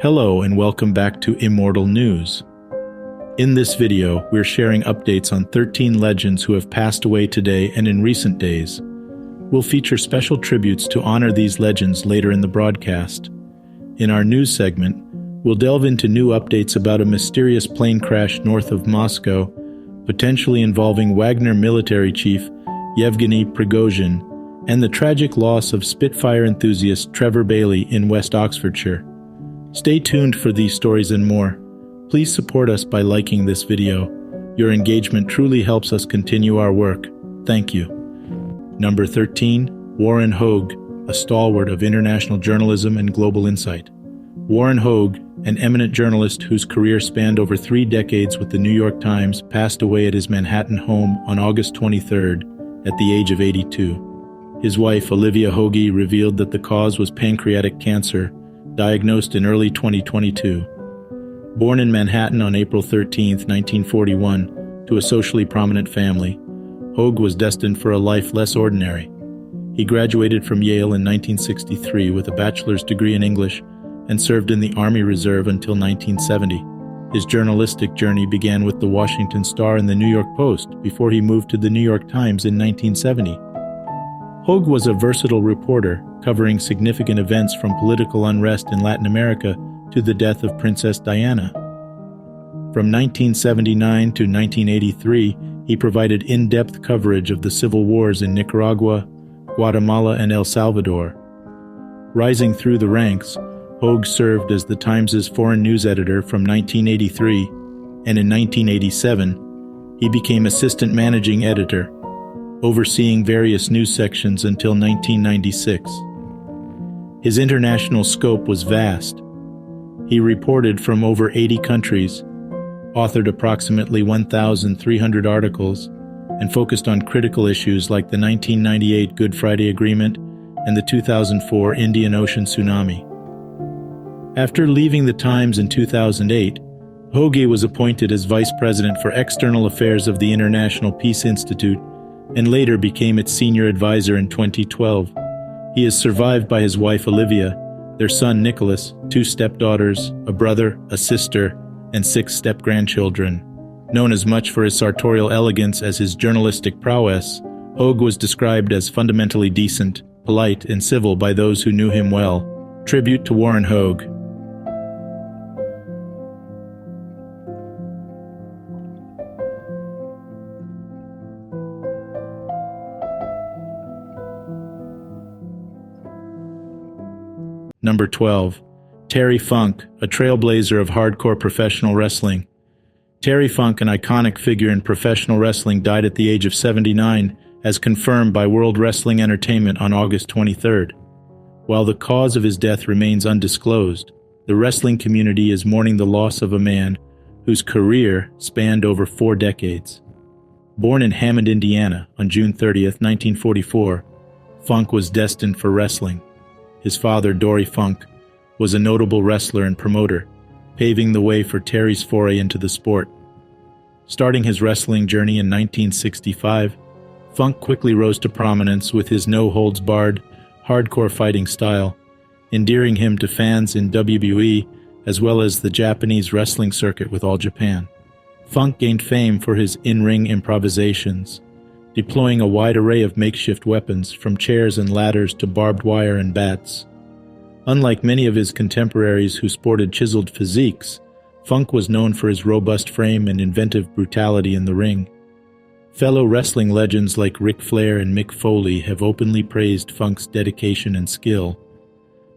Hello and welcome back to Immortal News. In this video, we're sharing updates on 13 legends who have passed away today and in recent days. We'll feature special tributes to honor these legends later in the broadcast. In our news segment, we'll delve into new updates about a mysterious plane crash north of Moscow, potentially involving Wagner military chief Yevgeny Prigozhin, and the tragic loss of Spitfire enthusiast Trevor Bailey in West Oxfordshire. Stay tuned for these stories and more. Please support us by liking this video. Your engagement truly helps us continue our work. Thank you. Number 13, Warren Hogue, a stalwart of international journalism and global insight. Warren Hogue, an eminent journalist whose career spanned over 3 decades with the New York Times, passed away at his Manhattan home on August 23rd at the age of 82. His wife, Olivia Hogue, revealed that the cause was pancreatic cancer, diagnosed in early 2022. Born in Manhattan on April 13, 1941, to a socially prominent family, Hogue was destined for a life less ordinary. He graduated from Yale in 1963 with a bachelor's degree in English and served in the Army Reserve until 1970. His journalistic journey began with the Washington Star and the New York Post before he moved to the New York Times in 1970. Hogue was a versatile reporter, covering significant events from political unrest in Latin America to the death of Princess Diana. From 1979 to 1983, he provided in-depth coverage of the civil wars in Nicaragua, Guatemala, and El Salvador. Rising through the ranks, Hogue served as the Times' foreign news editor from 1983, and in 1987, he became assistant managing editor, overseeing various news sections until 1996. His international scope was vast. He reported from over 80 countries, authored approximately 1,300 articles, and focused on critical issues like the 1998 Good Friday Agreement and the 2004 Indian Ocean tsunami. After leaving the Times in 2008, Hogue was appointed as Vice President for External Affairs of the International Peace Institute and later became its senior advisor in 2012. He is survived by his wife Olivia, their son Nicholas, 2 stepdaughters, a brother, a sister, and 6 step-grandchildren. Known as much for his sartorial elegance as his journalistic prowess, Hogue was described as fundamentally decent, polite, and civil by those who knew him well. Tribute to Warren Hogue. Number 12. Terry Funk, a trailblazer of hardcore professional wrestling. Terry Funk, an iconic figure in professional wrestling, died at the age of 79, as confirmed by World Wrestling Entertainment on August 23rd. While the cause of his death remains undisclosed, the wrestling community is mourning the loss of a man whose career spanned over 4 decades. Born in Hammond, Indiana, on June 30th, 1944, Funk was destined for wrestling. His father, Dory Funk, was a notable wrestler and promoter, paving the way for Terry's foray into the sport. Starting his wrestling journey in 1965, Funk quickly rose to prominence with his no-holds-barred, hardcore fighting style, endearing him to fans in WWE as well as the Japanese wrestling circuit with All Japan. Funk gained fame for his in-ring improvisations, deploying a wide array of makeshift weapons, from chairs and ladders to barbed wire and bats. Unlike many of his contemporaries who sported chiseled physiques, Funk was known for his robust frame and inventive brutality in the ring. Fellow wrestling legends like Ric Flair and Mick Foley have openly praised Funk's dedication and skill.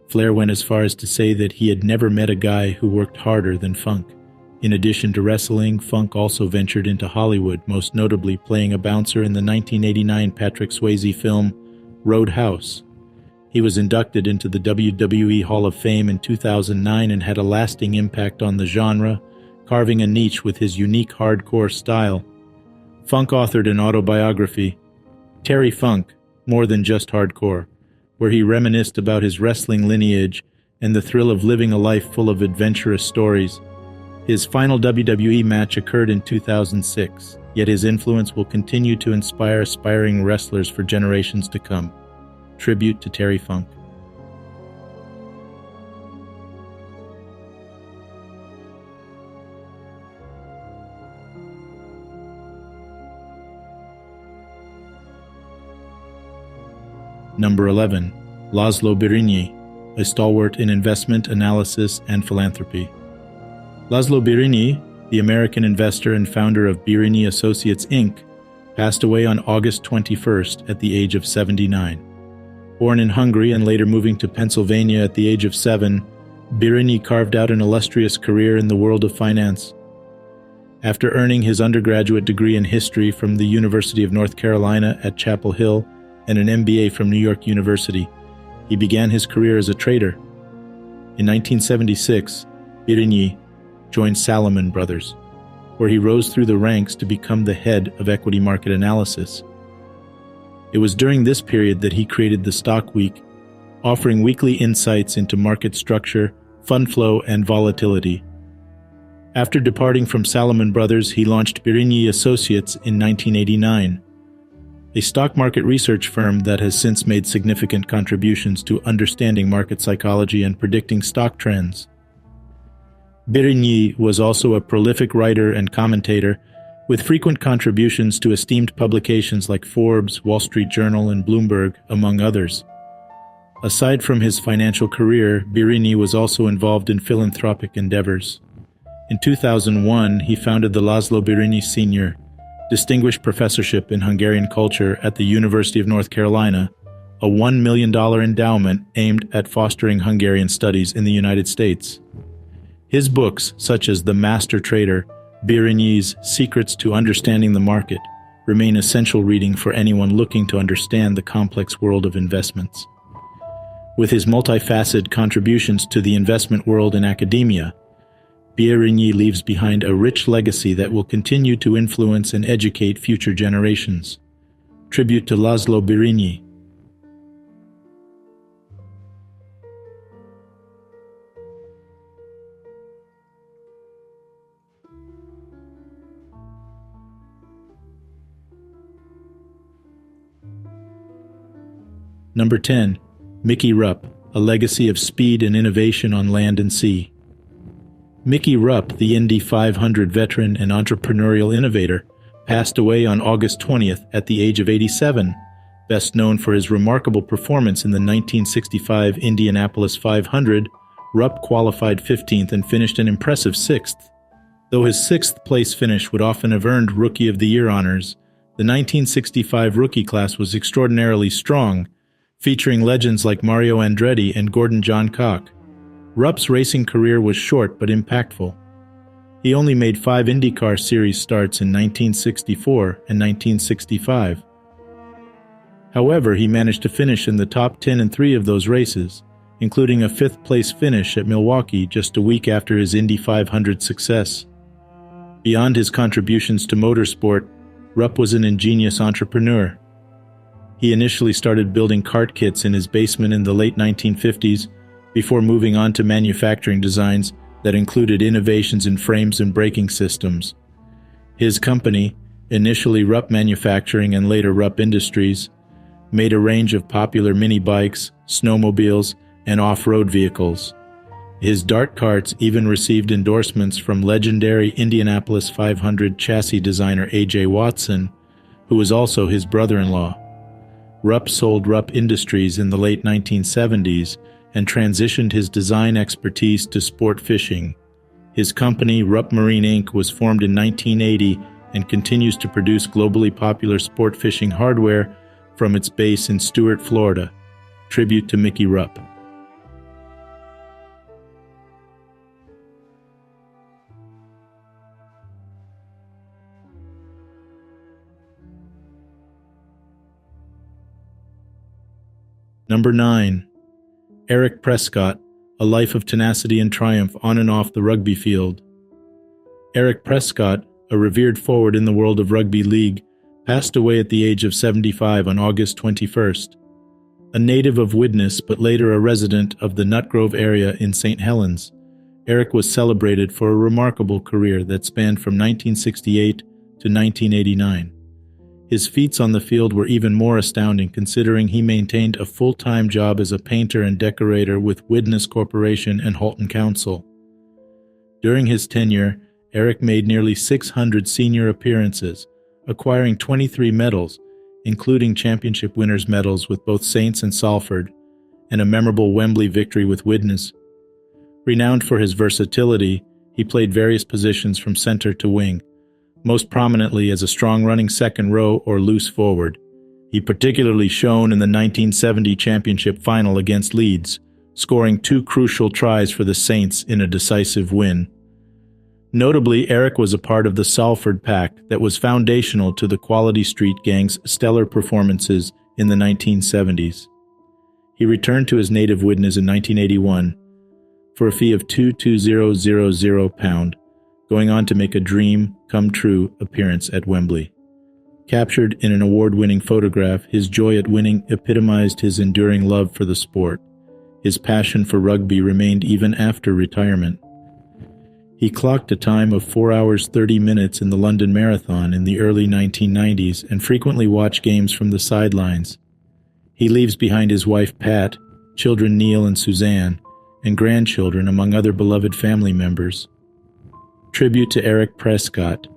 Flair went as far as to say that he had never met a guy who worked harder than Funk. In addition to wrestling, Funk also ventured into Hollywood, most notably playing a bouncer in the 1989 Patrick Swayze film Roadhouse. He was inducted into the WWE Hall of Fame in 2009 and had a lasting impact on the genre, carving a niche with his unique hardcore style. Funk authored an autobiography, Terry Funk, More Than Just Hardcore, where he reminisced about his wrestling lineage and the thrill of living a life full of adventurous stories. His final WWE match occurred in 2006, yet his influence will continue to inspire aspiring wrestlers for generations to come. Tribute to Terry Funk. Number 11. Laszlo Birini, a stalwart in investment analysis and philanthropy. Laszlo Birini, the American investor and founder of Birini Associates Inc., passed away on August 21st at the age of 79. Born in Hungary and later moving to Pennsylvania at the age of 7, Birini carved out an illustrious career in the world of finance. After earning his undergraduate degree in history from the University of North Carolina at Chapel Hill and an MBA from New York University, he began his career as a trader. In 1976, Birini joined Salomon Brothers, where he rose through the ranks to become the head of equity market analysis. It was during this period that he created the Stock Week, offering weekly insights into market structure, fund flow, and volatility. After departing from Salomon Brothers, he launched Birini Associates in 1989, a stock market research firm that has since made significant contributions to understanding market psychology and predicting stock trends. Birini was also a prolific writer and commentator, with frequent contributions to esteemed publications like Forbes, Wall Street Journal, and Bloomberg, among others. Aside from his financial career, Birini was also involved in philanthropic endeavors. In 2001, he founded the Laszlo Birini Sr. Distinguished Professorship in Hungarian Culture at the University of North Carolina, a $1 million endowment aimed at fostering Hungarian studies in the United States. His books, such as The Master Trader, Birini's Secrets to Understanding the Market, remain essential reading for anyone looking to understand the complex world of investments. With his multifaceted contributions to the investment world and academia, Birini leaves behind a rich legacy that will continue to influence and educate future generations. Tribute to Laszlo Birini. Number 10. Mickey Rupp, a legacy of speed and innovation on land and sea. Mickey Rupp, the Indy 500 veteran and entrepreneurial innovator, passed away on August 20th at the age of 87, best known for his remarkable performance in the 1965 Indianapolis 500. Rupp qualified 15th and finished an impressive 6th. Though his 6th place finish would often have earned Rookie of the Year honors, the 1965 rookie class was extraordinarily strong, featuring legends like Mario Andretti and Gordon John Koch. Rupp's racing career was short but impactful. He only made 5 IndyCar Series starts in 1964 and 1965. However, he managed to finish in the top 10 in 3 of those races, including a 5th-place finish at Milwaukee just a week after his Indy 500 success. Beyond his contributions to motorsport, Rupp was an ingenious entrepreneur. He initially started building kart kits in his basement in the late 1950s, before moving on to manufacturing designs that included innovations in frames and braking systems. His company, initially Rupp Manufacturing and later Rupp Industries, made a range of popular mini bikes, snowmobiles, and off-road vehicles. His dart carts even received endorsements from legendary Indianapolis 500 chassis designer A.J. Watson, who was also his brother-in-law. Rupp sold Rupp Industries in the late 1970s and transitioned his design expertise to sport fishing. His company, Rupp Marine Inc., was formed in 1980 and continues to produce globally popular sport fishing hardware from its base in Stuart, Florida. Tribute to Mickey Rupp. Number 9. Eric Prescott, a life of tenacity and triumph on and off the rugby field. Eric Prescott, a revered forward in the world of rugby league, passed away at the age of 75 on August 21st. A native of Widnes but later a resident of the Nutgrove area in St. Helens, Eric was celebrated for a remarkable career that spanned from 1968 to 1989. His feats on the field were even more astounding considering he maintained a full-time job as a painter and decorator with Widnes Corporation and Halton Council. During his tenure, Eric made nearly 600 senior appearances, acquiring 23 medals, including championship winners' medals with both Saints and Salford, and a memorable Wembley victory with Widnes. Renowned for his versatility, he played various positions from centre to wing, most prominently as a strong running second row or loose forward. He particularly shone in the 1970 championship final against Leeds, scoring 2 crucial tries for the Saints in a decisive win. Notably, Eric was a part of the Salford pack that was foundational to the Quality Street Gang's stellar performances in the 1970s. He returned to his native Widnes in 1981 for a fee of £2,200, going on to make a dream-come-true appearance at Wembley. Captured in an award-winning photograph, his joy at winning epitomized his enduring love for the sport. His passion for rugby remained even after retirement. He clocked a time of 4 hours 30 minutes in the London Marathon in the early 1990s and frequently watched games from the sidelines. He leaves behind his wife Pat, children Neil and Suzanne, and grandchildren among other beloved family members. Tribute to Eric Prescott.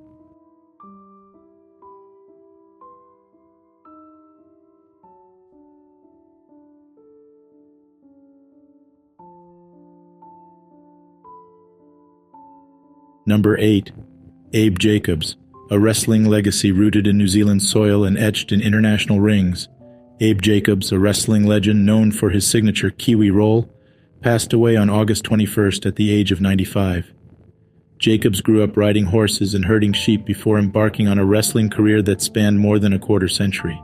Number 8. Abe Jacobs, a wrestling legacy rooted in New Zealand soil and etched in international rings. Abe Jacobs, a wrestling legend known for his signature Kiwi roll, passed away on August 21st at the age of 95. Jacobs grew up riding horses and herding sheep before embarking on a wrestling career that spanned more than a quarter century.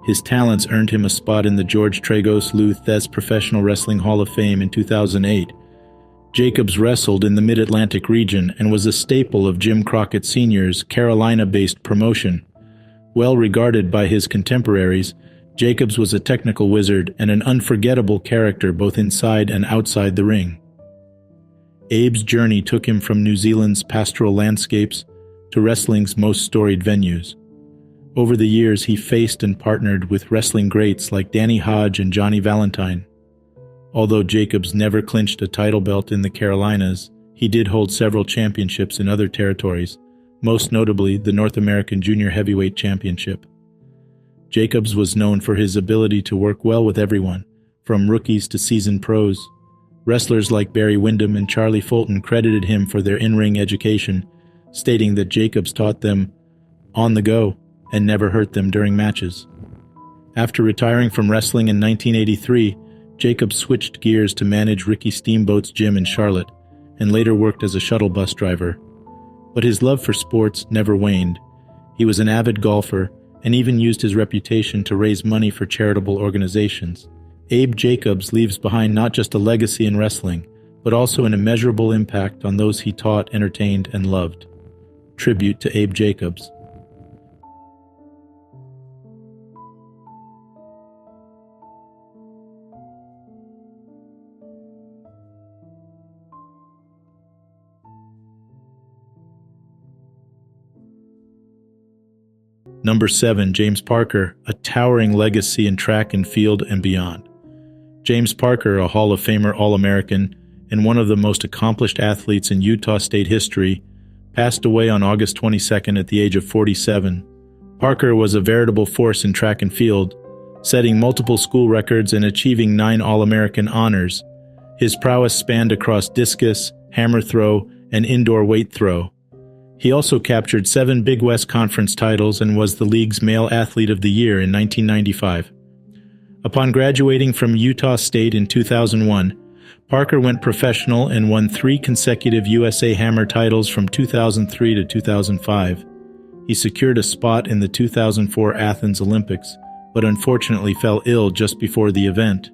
His talents earned him a spot in the George Tragos Lou Thesz Professional Wrestling Hall of Fame in 2008. Jacobs wrestled in the Mid-Atlantic region and was a staple of Jim Crockett Sr.'s Carolina-based promotion. Well regarded by his contemporaries, Jacobs was a technical wizard and an unforgettable character both inside and outside the ring. Abe's journey took him from New Zealand's pastoral landscapes to wrestling's most storied venues. Over the years, he faced and partnered with wrestling greats like Danny Hodge and Johnny Valentine. Although Jacobs never clinched a title belt in the Carolinas, he did hold several championships in other territories, most notably the North American Junior Heavyweight Championship. Jacobs was known for his ability to work well with everyone, from rookies to seasoned pros. Wrestlers like Barry Windham and Charlie Fulton credited him for their in-ring education, stating that Jacobs taught them on the go and never hurt them during matches. After retiring from wrestling in 1983, Jacobs switched gears to manage Ricky Steamboat's gym in Charlotte, and later worked as a shuttle bus driver. But his love for sports never waned. He was an avid golfer, and even used his reputation to raise money for charitable organizations. Abe Jacobs leaves behind not just a legacy in wrestling, but also an immeasurable impact on those he taught, entertained, and loved. Tribute to Abe Jacobs. Number 7, James Parker, a towering legacy in track and field and beyond. James Parker, a Hall of Famer All-American and one of the most accomplished athletes in Utah State history, passed away on August 22nd at the age of 47. Parker was a veritable force in track and field, setting multiple school records and achieving 9 All-American honors. His prowess spanned across discus, hammer throw, and indoor weight throw. He also captured 7 Big West Conference titles and was the league's Male Athlete of the Year in 1995. Upon graduating from Utah State in 2001, Parker went professional and won 3 consecutive USA Hammer titles from 2003 to 2005. He secured a spot in the 2004 Athens Olympics, but unfortunately fell ill just before the event.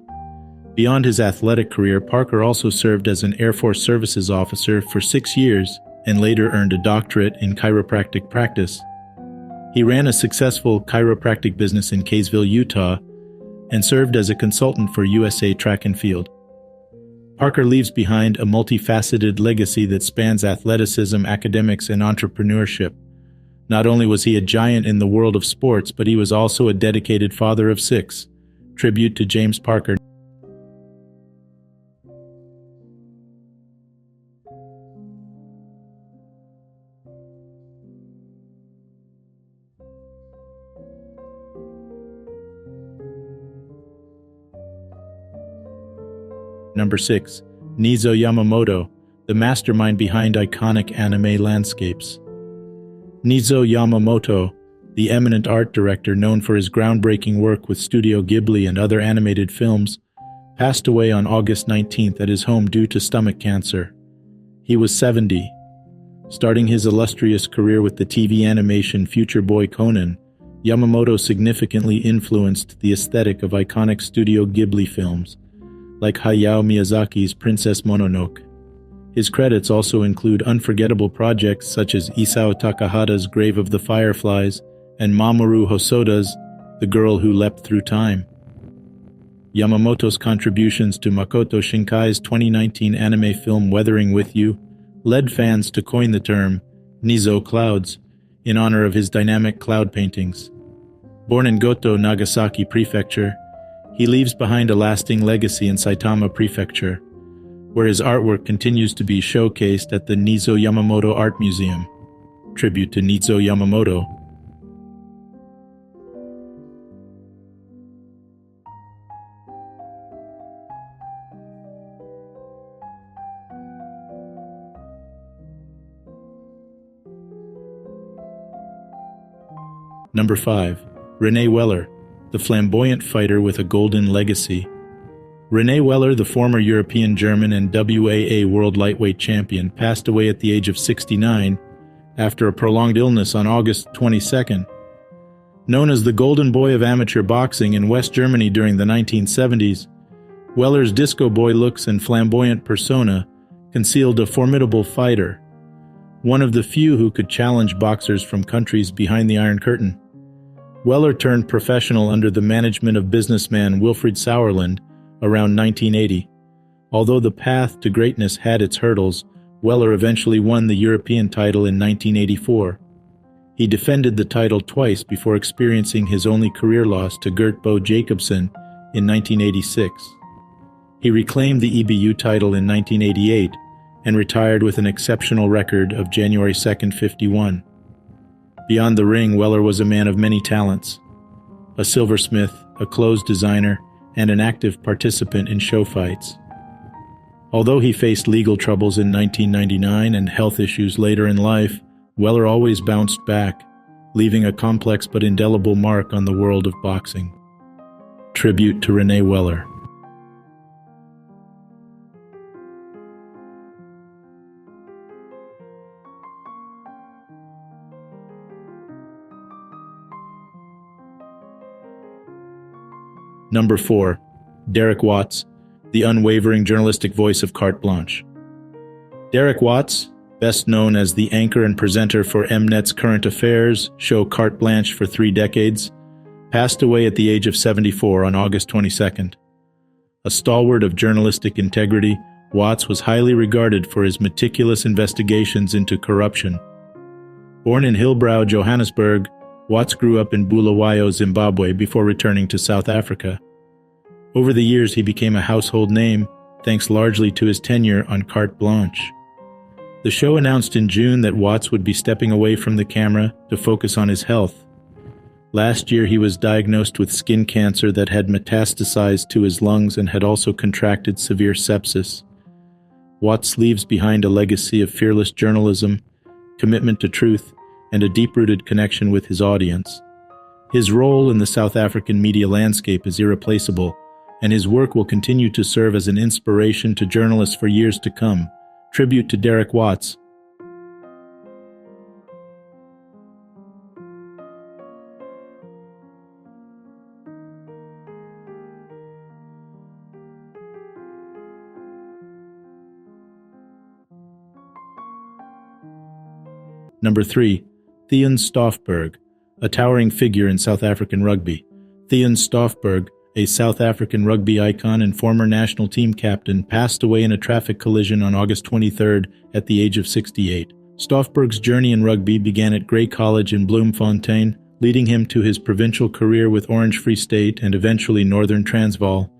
Beyond his athletic career, Parker also served as an Air Force Services officer for 6 years and later earned a doctorate in chiropractic practice. He ran a successful chiropractic business in Kaysville, Utah, and served as a consultant for USA Track and Field. Parker leaves behind a multifaceted legacy that spans athleticism, academics, and entrepreneurship. Not only was he a giant in the world of sports, but he was also a dedicated father of 6. Tribute to James Parker. Number 6. Nizo Yamamoto, the mastermind behind iconic anime landscapes. Nizo Yamamoto, the eminent art director known for his groundbreaking work with Studio Ghibli and other animated films, passed away on August 19th at his home due to stomach cancer. He was 70. Starting his illustrious career with the TV animation Future Boy Conan, Yamamoto significantly influenced the aesthetic of iconic Studio Ghibli films, like Hayao Miyazaki's Princess Mononoke. His credits also include unforgettable projects such as Isao Takahata's Grave of the Fireflies and Mamoru Hosoda's The Girl Who Leapt Through Time. Yamamoto's contributions to Makoto Shinkai's 2019 anime film Weathering With You led fans to coin the term Nizo Clouds in honor of his dynamic cloud paintings. Born in Goto, Nagasaki Prefecture, he leaves behind a lasting legacy in Saitama Prefecture, where his artwork continues to be showcased at the Nizo Yamamoto Art Museum. Tribute to Nizo Yamamoto. Number 5. Renee Weller, the flamboyant fighter with a golden legacy. Renee Weller, the former European, German, and WAA World Lightweight Champion, passed away at the age of 69 after a prolonged illness on August 22nd. Known as the Golden Boy of amateur boxing in West Germany during the 1970s, Weller's disco boy looks and flamboyant persona concealed a formidable fighter, one of the few who could challenge boxers from countries behind the Iron Curtain. Weller turned professional under the management of businessman Wilfried Sauerland around 1980. Although the path to greatness had its hurdles, Weller eventually won the European title in 1984. He defended the title twice before experiencing his only career loss to Gert Bo Jacobson in 1986. He reclaimed the EBU title in 1988 and retired with an exceptional record of January 2nd, 51. Beyond the ring, Weller was a man of many talents: a silversmith, a clothes designer, and an active participant in show fights. Although he faced legal troubles in 1999 and health issues later in life, Weller always bounced back, leaving a complex but indelible mark on the world of boxing. Tribute to Renee Weller. Number 4. Derek Watts, the unwavering journalistic voice of Carte Blanche. Derek Watts, best known as the anchor and presenter for Mnet's current affairs show Carte Blanche for 3 decades, passed away at the age of 74 on August 22nd. A stalwart of journalistic integrity, Watts was highly regarded for his meticulous investigations into corruption. Born in Hillbrow, Johannesburg, Watts grew up in Bulawayo, Zimbabwe before returning to South Africa. Over the years, he became a household name, thanks largely to his tenure on Carte Blanche. The show announced in June that Watts would be stepping away from the camera to focus on his health. Last year, he was diagnosed with skin cancer that had metastasized to his lungs and had also contracted severe sepsis. Watts leaves behind a legacy of fearless journalism, commitment to truth, and a deep-rooted connection with his audience. His role in the South African media landscape is irreplaceable, and his work will continue to serve as an inspiration to journalists for years to come. Tribute to Derek Watts. Number 3. Theon Stoffberg, a towering figure in South African rugby. Theon Stoffberg, a South African rugby icon and former national team captain, passed away in a traffic collision on August 23rd at the age of 68. Stoffberg's journey in rugby began at Grey College in Bloemfontein, leading him to his provincial career with Orange Free State and eventually Northern Transvaal.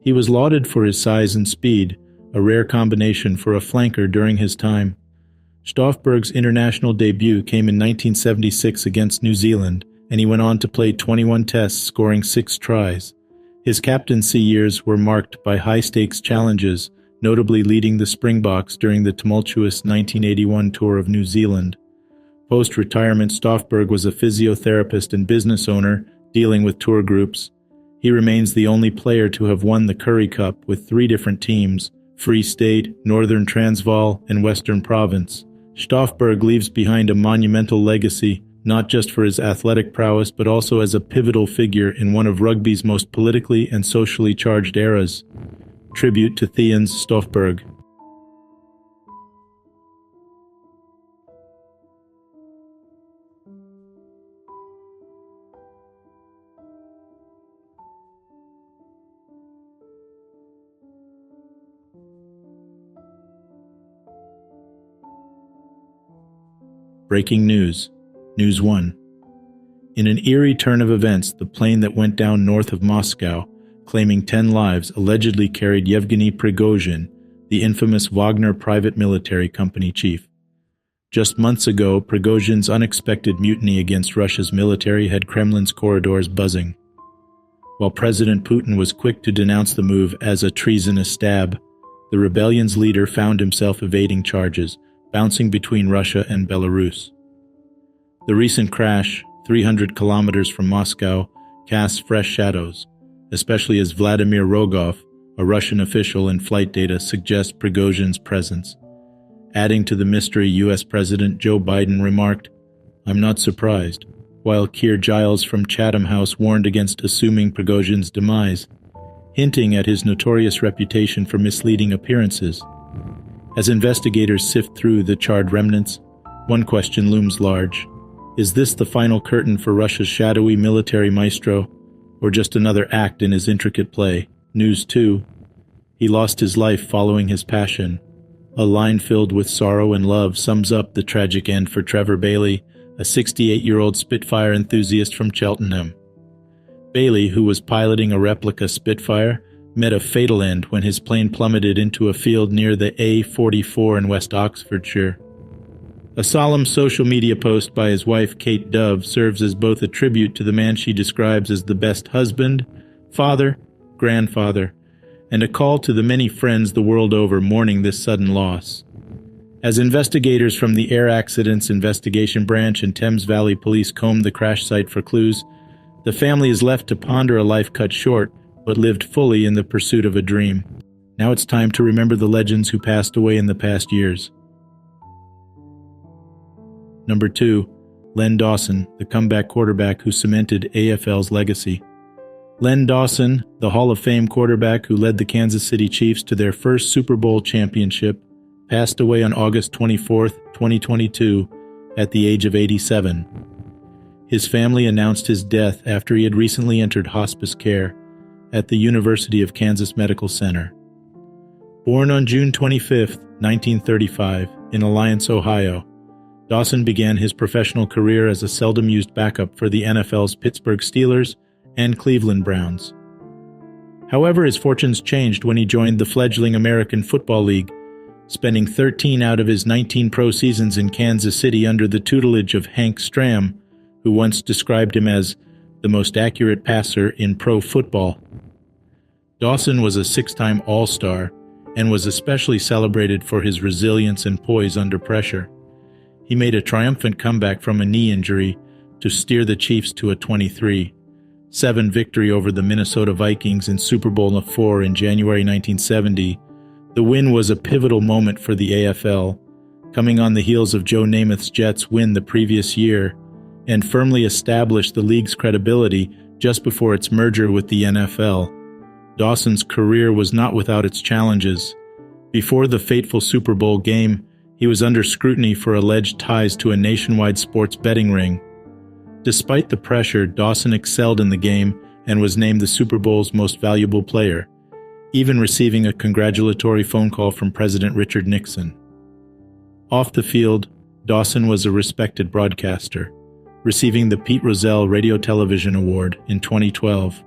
He was lauded for his size and speed, a rare combination for a flanker during his time. Stoffberg's international debut came in 1976 against New Zealand, and he went on to play 21 tests, scoring 6 tries. His captaincy years were marked by high-stakes challenges, notably leading the Springboks during the tumultuous 1981 tour of New Zealand. Post-retirement, Stoffberg was a physiotherapist and business owner, dealing with tour groups. He remains the only player to have won the Currie Cup with 3 different teams: Free State, Northern Transvaal, and Western Province. Stoffberg leaves behind a monumental legacy, not just for his athletic prowess but also as a pivotal figure in one of rugby's most politically and socially charged eras. Tribute to Theon Stoffberg. Breaking news. News 1. In an eerie turn of events, the plane that went down north of Moscow, claiming 10 lives, allegedly carried Yevgeny Prigozhin, the infamous Wagner private military company chief. Just months ago, Prigozhin's unexpected mutiny against Russia's military had Kremlin's corridors buzzing. While President Putin was quick to denounce the move as a treasonous stab, the rebellion's leader found himself evading charges, bouncing between Russia and Belarus. The recent crash, 300 kilometers from Moscow, casts fresh shadows, especially as Vladimir Rogov, a Russian official in flight data, suggests Prigozhin's presence. Adding to the mystery, U.S. President Joe Biden remarked, "I'm not surprised," while Keir Giles from Chatham House warned against assuming Prigozhin's demise, hinting at his notorious reputation for misleading appearances. As investigators sift through the charred remnants, one question looms large. Is this the final curtain for Russia's shadowy military maestro, or just another act in his intricate play? News 2. He lost his life following his passion. A line filled with sorrow and love sums up the tragic end for Trevor Bailey, a 68-year-old Spitfire enthusiast from Cheltenham. Bailey, who was piloting a replica Spitfire, met a fatal end when his plane plummeted into a field near the A44 in West Oxfordshire. A solemn social media post by his wife Kate Dove serves as both a tribute to the man she describes as the best husband, father, grandfather, and a call to the many friends the world over mourning this sudden loss. As investigators from the Air Accidents Investigation Branch and Thames Valley Police comb the crash site for clues, the family is left to ponder a life cut short but lived fully in the pursuit of a dream. Now it's time to remember the legends who passed away in the past years. Number 2, Len Dawson, the comeback quarterback who cemented AFL's legacy. Len Dawson, the Hall of Fame quarterback who led the Kansas City Chiefs to their first Super Bowl championship, passed away on August 24, 2022, at the age of 87. His family announced his death after he had recently entered hospice care at the University of Kansas Medical Center. Born on June 25, 1935, in Alliance, Ohio, Dawson began his professional career as a seldom-used backup for the NFL's Pittsburgh Steelers and Cleveland Browns. However, his fortunes changed when he joined the fledgling American Football League, spending 13 out of his 19 pro seasons in Kansas City under the tutelage of Hank Stram, who once described him as the most accurate passer in pro football. Dawson was a 6-time All-Star and was especially celebrated for his resilience and poise under pressure. He made a triumphant comeback from a knee injury to steer the Chiefs to a 23-7 victory over the Minnesota Vikings in Super Bowl IV in January 1970. The win was a pivotal moment for the AFL, coming on the heels of Joe Namath's Jets' win the previous year, and firmly established the league's credibility just before its merger with the NFL. Dawson's career was not without its challenges. Before the fateful Super Bowl game, he was under scrutiny for alleged ties to a nationwide sports betting ring. Despite the pressure, Dawson excelled in the game and was named the Super Bowl's most valuable player, even receiving a congratulatory phone call from President Richard Nixon. Off the field, Dawson was a respected broadcaster, receiving the Pete Rozelle Radio Television Award in 2012.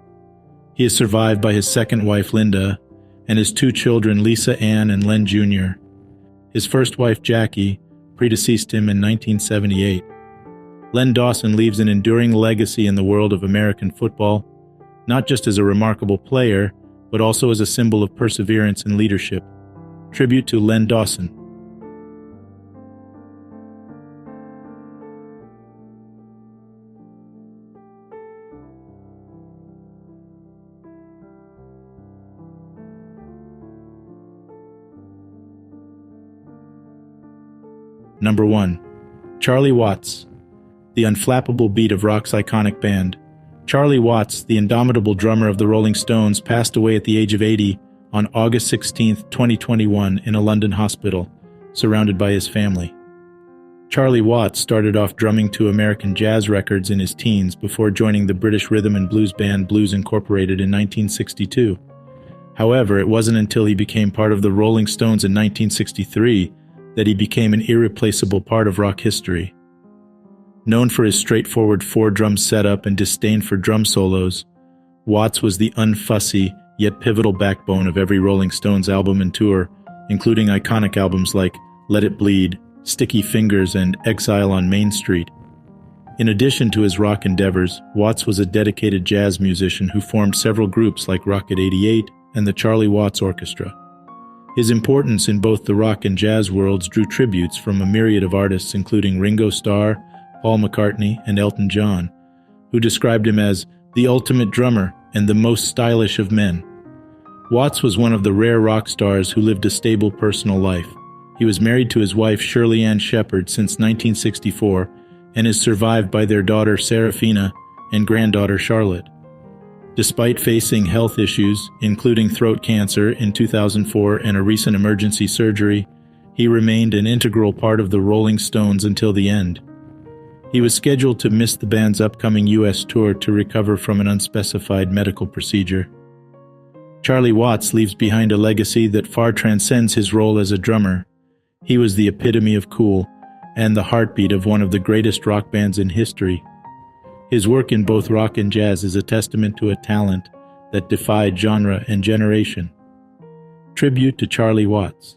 He is survived by his second wife, Linda, and his 2 children, Lisa Ann and Len Jr. His first wife, Jackie, predeceased him in 1978. Len Dawson leaves an enduring legacy in the world of American football, not just as a remarkable player, but also as a symbol of perseverance and leadership. Tribute to Len Dawson. Number 1. Charlie Watts. The unflappable beat of rock's iconic band. Charlie Watts, the indomitable drummer of the Rolling Stones, passed away at the age of 80 on August 16, 2021, in a London hospital, surrounded by his family. Charlie Watts started off drumming to American jazz records in his teens before joining the British rhythm and blues band Blues Incorporated in 1962. However, it wasn't until he became part of the Rolling Stones in 1963 that he became an irreplaceable part of rock history. Known for his straightforward four-drum setup and disdain for drum solos, Watts was the unfussy yet pivotal backbone of every Rolling Stones album and tour, including iconic albums like Let It Bleed, Sticky Fingers, and Exile on Main Street. In addition to his rock endeavors, Watts was a dedicated jazz musician who formed several groups like Rocket 88 and the Charlie Watts Orchestra. His importance in both the rock and jazz worlds drew tributes from a myriad of artists including Ringo Starr, Paul McCartney, and Elton John, who described him as the ultimate drummer and the most stylish of men. Watts was one of the rare rock stars who lived a stable personal life. He was married to his wife Shirley Ann Shepherd since 1964 and is survived by their daughter Serafina and granddaughter Charlotte. Despite facing health issues, including throat cancer in 2004 and a recent emergency surgery, he remained an integral part of the Rolling Stones until the end. He was scheduled to miss the band's upcoming U.S. tour to recover from an unspecified medical procedure. Charlie Watts leaves behind a legacy that far transcends his role as a drummer. He was the epitome of cool and the heartbeat of one of the greatest rock bands in history. His work in both rock and jazz is a testament to a talent that defied genre and generation. Tribute to Charlie Watts.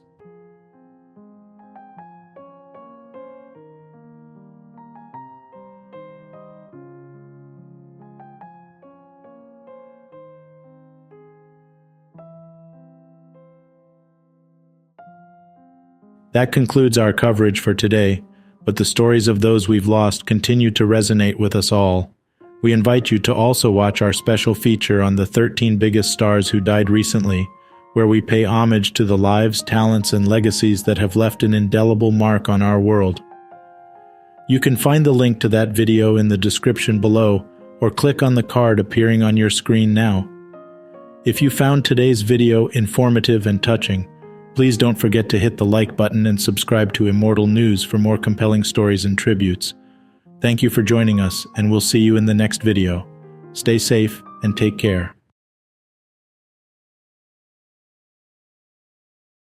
That concludes our coverage for today, but the stories of those we've lost continue to resonate with us all. We invite you to also watch our special feature on the 13 biggest stars who died recently, where we pay homage to the lives, talents, and legacies that have left an indelible mark on our world. You can find the link to that video in the description below, or click on the card appearing on your screen now. If you found today's video informative and touching, please don't forget to hit the like button and subscribe to Immortal News for more compelling stories and tributes. Thank you for joining us, and we'll see you in the next video. Stay safe and take care.